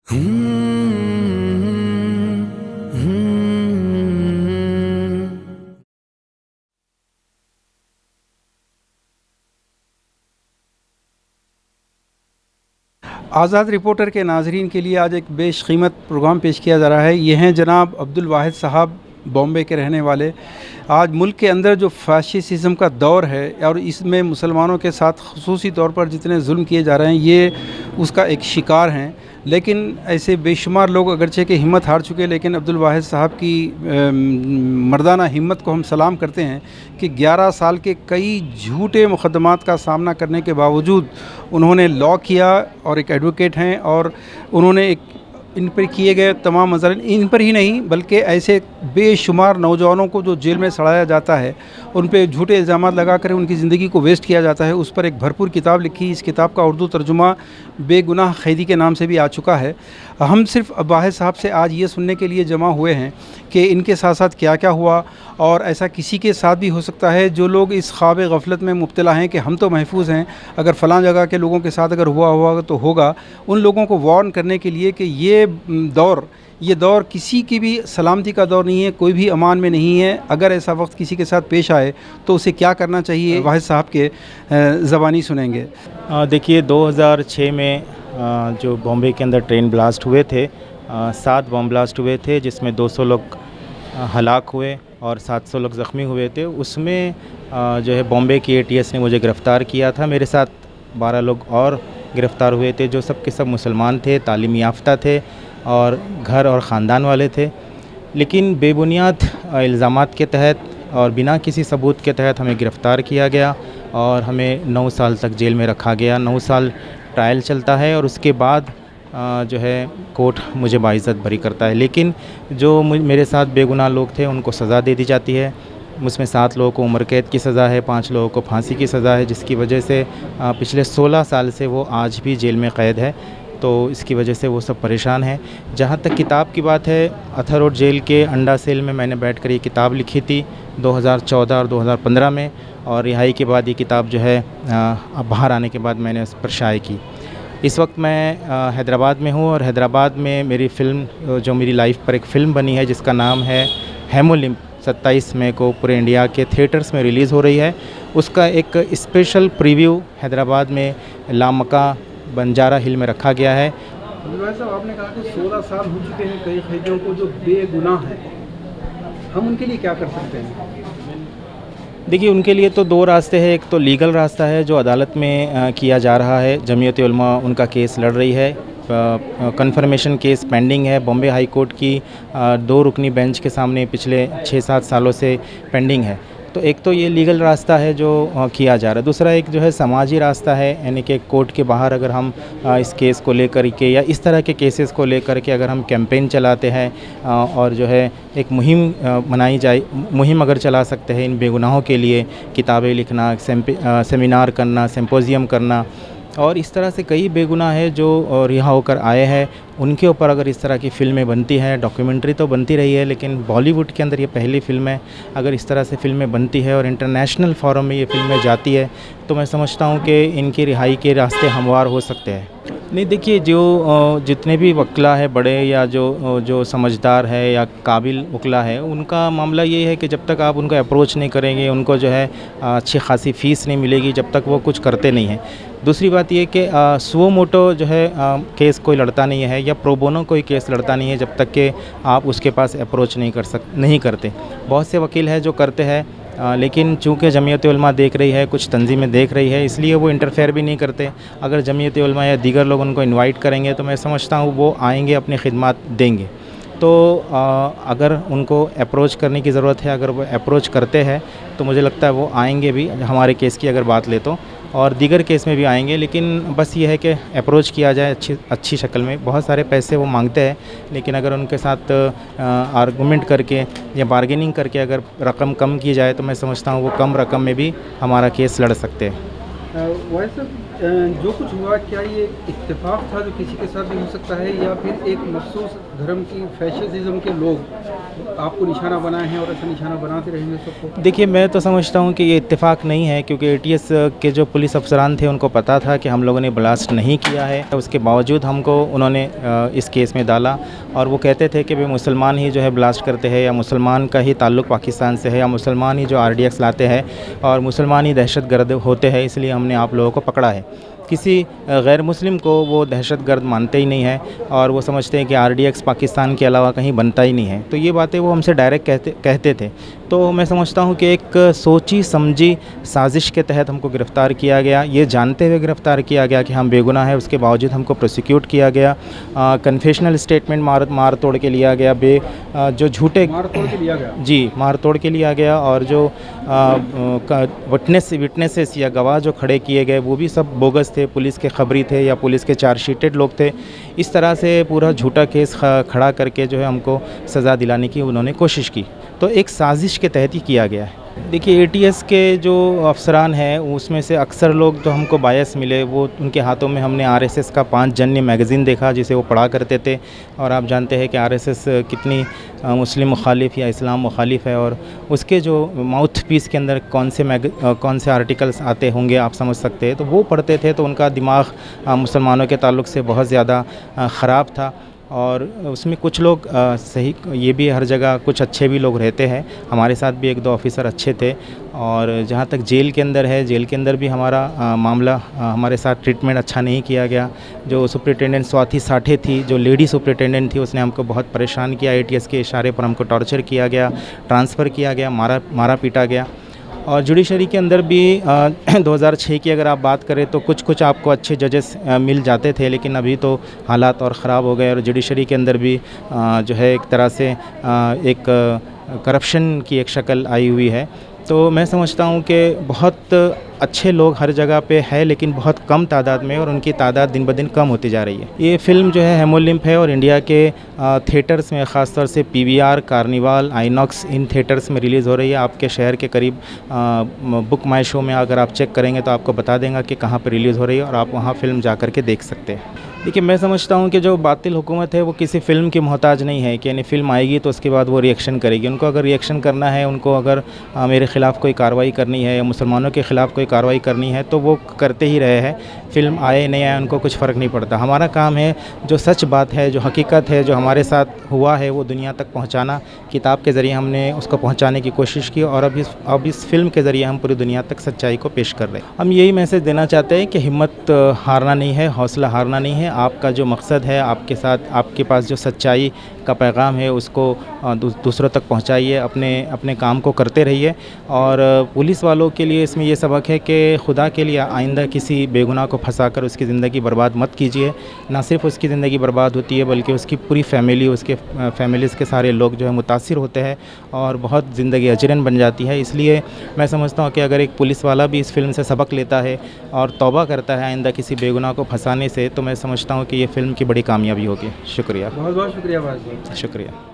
आज़ाद reporter के नाज़रीन के लिए आज एक बेशकीमत प्रोग्राम पेश किया जा रहा है। ये हैं जनाब अब्दुल वाहिद साहब, बॉम्बे के रहने वाले। आज मुल्क के अंदर जो फ़ाशिज़्म का दौर है और इसमें मुसलमानों के साथ ख़ुसूसी तौर पर जितने जुल्म किए जा रहे हैं, ये उसका एक शिकार हैं। लेकिन ऐसे बेशुमार लोग अगरचे कि हिम्मत हार चुके, लेकिन अब्दुल वाहिद साहब की मर्दाना हिम्मत को हम सलाम करते हैं कि 11 साल के कई झूठे मुकदमात का सामना करने के बावजूद उन्होंने लॉ किया और एक एडवोकेट हैं, और उन्होंने एक इन पर किए गए तमाम मज़ालिम, इन पर ही नहीं बल्कि ऐसे बेशुमार नौजवानों को जो जेल में सड़ाया जाता है, उन पे झूठे इल्ज़ाम लगा कर उनकी ज़िंदगी को वेस्ट किया जाता है, उस पर एक भरपूर किताब लिखी। इस किताब का उर्दू तर्जुमा बेगुनाह क़ैदी के नाम से भी आ चुका है। हम सिर्फ वाहिद साहब से आज ये सुनने के लिए जमा हुए हैं कि इनके साथ साथ क्या क्या हुआ, और ऐसा किसी के साथ भी हो सकता है जो लोग इस ख्वाब गफलत में मुब्तला हैं कि हम तो महफूज हैं, अगर फ़लाँ जगह के लोगों के साथ अगर हुआ तो होगा। उन लोगों को वार्न करने के लिए कि ये दौर किसी की भी सलामती का दौर नहीं है, कोई भी अमान में नहीं है। अगर ऐसा वक्त किसी के साथ पेश आए तो उसे क्या करना चाहिए, वाहिद साहब के ज़बानी सुनेंगे। देखिए 2006 में जो बॉम्बे के अंदर ट्रेन ब्लास्ट हुए थे, 7 बम ब्लास्ट हुए थे, जिसमें 200 लोग हलाक हुए और 700 लोग ज़ख्मी हुए थे। उसमें जो है बॉम्बे की ATS ने मुझे गिरफ़्तार किया था। मेरे साथ 12 लोग और गिरफ़्तार हुए थे, जो सब के सब मुसलमान थे, तालीम याफ्ता थे और घर और ख़ानदान वाले थे। लेकिन बेबुनियाद इल्ज़ामात के तहत और बिना किसी सबूत के तहत हमें गिरफ़्तार किया गया और हमें 9 साल तक जेल में रखा गया। 9 साल ट्रायल चलता है और उसके बाद जो है कोर्ट मुझे बाइज़्ज़त बरी करता है। लेकिन जो मेरे साथ बेगुनाह लोग थे उनको सज़ा दे दी जाती है। उसमें 7 लोगों को उम्र कैद की सज़ा है, 5 लोगों को फांसी की सज़ा है, जिसकी वजह से पिछले 16 साल से वो आज भी जेल में क़ैद है। तो इसकी वजह से वो सब परेशान हैं। जहाँ तक किताब की बात है, अथर रोड जेल के अंडा सेल में मैंने बैठकर ये किताब लिखी थी 2014 और 2015 में, और रिहाई के बाद ये किताब जो है अब बाहर आने के बाद मैंने उस पर शाये की। इस वक्त मैं हैदराबाद में हूँ और हैदराबाद में मेरी फ़िल्म, जो मेरी लाइफ पर एक फ़िल्म बनी है जिसका नाम है हेमोलिम्प, 27 मई को पूरे इंडिया के थिएटर्स में रिलीज़ हो रही है। उसका एक स्पेशल प्रीव्यू हैदराबाद में लामका बंजारा हिल में रखा गया है। साहब, आपने कहा कि 16 साल हो चुके हैं कई कैदियों को जो बेगुनाह हैं, हम उनके लिए क्या कर सकते हैं? देखिए, उनके लिए तो 2 रास्ते हैं। एक तो लीगल रास्ता है जो अदालत में किया जा रहा है। जमीयत उलमा उनका केस लड़ रही है, कन्फर्मेशन केस पेंडिंग है। बॉम्बे हाई कोर्ट की 2 रुकनी बेंच के सामने पिछले 6-7 सालों से पेंडिंग है। तो एक तो ये लीगल रास्ता है जो किया जा रहा है। दूसरा एक जो है समाजी रास्ता है, यानी कि कोर्ट के बाहर अगर हम इस केस को लेकर के या इस तरह के केसेस को लेकर के अगर हम कैंपेन चलाते हैं और जो है एक मुहिम बनाई जाए, मुहिम अगर चला सकते हैं इन बेगुनाहों के लिए, किताबें लिखना, सेमिनार करना, सिम्पोजियम करना, और इस तरह से कई बेगुनाह है जो रिहा होकर आए हैं, उनके ऊपर अगर इस तरह की फ़िल्में बनती हैं, डॉक्यूमेंट्री तो बनती रही है, लेकिन बॉलीवुड के अंदर ये पहली फ़िल्म है। अगर इस तरह से फ़िल्में बनती है और इंटरनेशनल फोरम में ये फ़िल्में जाती है, तो मैं समझता हूँ कि इनकी रिहाई के रास्ते हमवार हो सकते हैं। नहीं, देखिए, जो जितने भी वकील है बड़े या जो समझदार है या काबिल वकील है, उनका मामला ये है कि जब तक आप उनको अप्रोच नहीं करेंगे, उनको जो है अच्छी खासी फ़ीस नहीं मिलेगी, जब तक वो कुछ करते नहीं हैं। दूसरी बात ये कि सुओ मोटो जो है केस कोई लड़ता नहीं है या प्रो बोनो कोई केस लड़ता नहीं है जब तक कि आप उसके पास अप्रोच नहीं करते। बहुत से वकील हैं जो करते हैं, लेकिन चूँकि जमीयत उलमा देख रही है, कुछ तंजीमें देख रही है, इसलिए वो इंटरफेयर भी नहीं करते। अगर जमीयत उलमा या दीगर लोग उनको इनवाइट करेंगे तो मैं समझता हूँ वो आएंगे, अपनी खिदमत देंगे। तो अगर उनको अप्रोच करने की ज़रूरत है, अगर वो अप्रोच करते हैं तो मुझे लगता है वो आएंगे भी। हमारे केस की अगर बात ले तो, और दीगर केस में भी आएंगे, लेकिन बस ये है कि अप्रोच किया जाए अच्छी शक्ल में। बहुत सारे पैसे वो मांगते हैं, लेकिन अगर उनके साथ आर्गूमेंट करके या बार्गेनिंग करके अगर रकम कम की जाए तो मैं समझता हूँ वो कम रकम में भी हमारा केस लड़ सकते हैं। वैसे जो कुछ हुआ, क्या ये इत्तेफाक था जो किसी के साथ भी हो सकता है, या फिर एक मखसूस धर्म की फैशिज़्म के लोग आपको निशाना बनाए हैं और ऐसा निशाना बनाते रहेंगे सबको? देखिए, मैं तो समझता हूँ कि ये इत्तेफाक नहीं है, क्योंकि एटीएस के जो पुलिस अफसरान थे उनको पता था कि हम लोगों ने ब्लास्ट नहीं किया है। उसके बावजूद हमको उन्होंने इस केस में डाला, और वो कहते थे कि वे मुसलमान ही जो है ब्लास्ट करते हैं, या मुसलमान का ही ताल्लुक़ पाकिस्तान से है, या मुसलमान ही जो आरडीएक्स लाते हैं और मुसलमान ही दहशतगर्द होते हैं, इसलिए हमने आप लोगों को पकड़ा है। किसी गैर मुस्लिम को वो दहशतगर्द मानते ही नहीं है, और वो समझते हैं कि आरडीएक्स पाकिस्तान के अलावा कहीं बनता ही नहीं है। तो ये बातें वो हमसे डायरेक्ट कहते थे। तो मैं समझता हूँ कि एक सोची समझी साजिश के तहत हमको गिरफ़्तार किया गया, ये जानते हुए गिरफ़्तार किया गया कि हम बेगुनाह हैं, उसके बावजूद हमको प्रोसिक्यूट किया गया। कन्फेशनल स्टेटमेंट मार तोड़ के लिया गया, जो झूठे मार तोड़ के लिया गया? जी, मार तोड़ के लिया गया, और जो विटनेसेस या गवाह जो खड़े किए गए वो भी सब बोगस थे, पुलिस के खबरी थे या पुलिस के चार्जशीटेड लोग थे। इस तरह से पूरा झूठा केस खड़ा करके जो है हमको सज़ा दिलाने की उन्होंने कोशिश की। तो एक साजिश के तहत ही किया गया है। देखिए, एटीएस के जो अफसरान हैं उसमें से अक्सर लोग जो हमको बायस मिले, वो उनके हाथों में हमने आरएसएस का 5 जन्य मैगज़ीन देखा, जिसे वो पढ़ा करते थे। और आप जानते हैं कि आरएसएस कितनी मुस्लिम मुखालिफ या इस्लाम मुखालिफ है, और उसके जो माउथ पीस के अंदर कौन से आर्टिकल्स आते होंगे आप समझ सकते हैं। तो वो पढ़ते थे, तो उनका दिमाग मुसलमानों के ताल्लुक़ से बहुत ज़्यादा ख़राब था। और उसमें कुछ लोग सही, ये भी हर जगह कुछ अच्छे भी लोग रहते हैं। हमारे साथ भी 1-2 ऑफ़िसर अच्छे थे। और जहाँ तक जेल के अंदर है, जेल के अंदर भी हमारा मामला, हमारे साथ ट्रीटमेंट अच्छा नहीं किया गया। जो सुपरिटेंडेंट स्वाति साठे थी, जो लेडी सुपरिटेंडेंट थी, उसने हमको बहुत परेशान किया। एटीएस के इशारे पर हमको टॉर्चर किया गया, ट्रांसफ़र किया गया, मारा पीटा गया। और जुडिशरी के अंदर भी 2006 की अगर आप बात करें तो कुछ आपको अच्छे जजेस मिल जाते थे, लेकिन अभी तो हालात और ख़राब हो गए, और जुडिशरी के अंदर भी जो है एक तरह से एक करप्शन की एक शक्ल आई हुई है। तो मैं समझता हूँ कि बहुत अच्छे लोग हर जगह पे है, लेकिन बहुत कम तादाद में, और उनकी तादाद दिन ब दिन कम होती जा रही है। ये फ़िल्म जो है हेमोलिम्प है, और इंडिया के थिएटर्स में ख़ास तौर से PVR, carnival, INOX, in theatres में रिलीज़ हो रही है। आपके शहर के करीब बुक माई शो में अगर आप चेक करेंगे तो आपको बता देंगे कि कहाँ पर रिलीज़ हो रही है, और आप वहाँ फ़िल्म जा कर के देख सकते हैं। देखिए, मैं समझता हूँ कि जो बातिल हुकूमत है वो किसी फ़िल्म की मोहताज नहीं है कि यानी फ़िल्म आएगी तो उसके बाद वो रिएक्शन करेगी। उनको अगर रिएक्शन करना है, उनको अगर मेरे ख़िलाफ़ कोई कार्रवाई करनी है या मुसलमानों के ख़िलाफ़ कोई कार्रवाई करनी है, तो वो करते ही रहे हैं। फ़िल्म आए नहीं आए उनको कुछ फ़र्क नहीं पड़ता। हमारा काम है जो सच बात है, जो हकीकत है, जो हमारे साथ हुआ है, वो दुनिया तक पहुँचाना। किताब के ज़रिए हमने उसको पहुँचाने की कोशिश की, और अब इस फ़िल्म के ज़रिए हम पूरी दुनिया तक सच्चाई को पेश कर रहे हैं। हम यही मैसेज देना चाहते हैं कि हिम्मत हारना नहीं है, हौसला हारना नहीं है। आपका जो मकसद है, आपके पास जो सच्चाई का पैगाम है, उसको दूसरों तक पहुंचाइए। अपने काम को करते रहिए। और पुलिस वालों के लिए इसमें ये सबक है कि खुदा के लिए आइंदा किसी बेगुनाह को फंसाकर उसकी ज़िंदगी बर्बाद मत कीजिए। ना सिर्फ उसकी ज़िंदगी बर्बाद होती है, बल्कि उसकी पूरी फैमिली, उसके फैमिलीज़ के सारे लोग जो है मुतासिर होते हैं, और बहुत ज़िंदगी अजरन बन जाती है। इसलिए मैं समझता हूँ कि अगर एक पुलिस वाला भी इस फ़िल्म से सबक लेता है और तौबा करता है आइंदा किसी बेगुनाह को फंसाने से, तो मैं समझता हूँ कि ये फ़िल्म की बड़ी कामयाबी होगी। शुक्रिया, बहुत बहुत शुक्रिया भाई। शुक्रिया।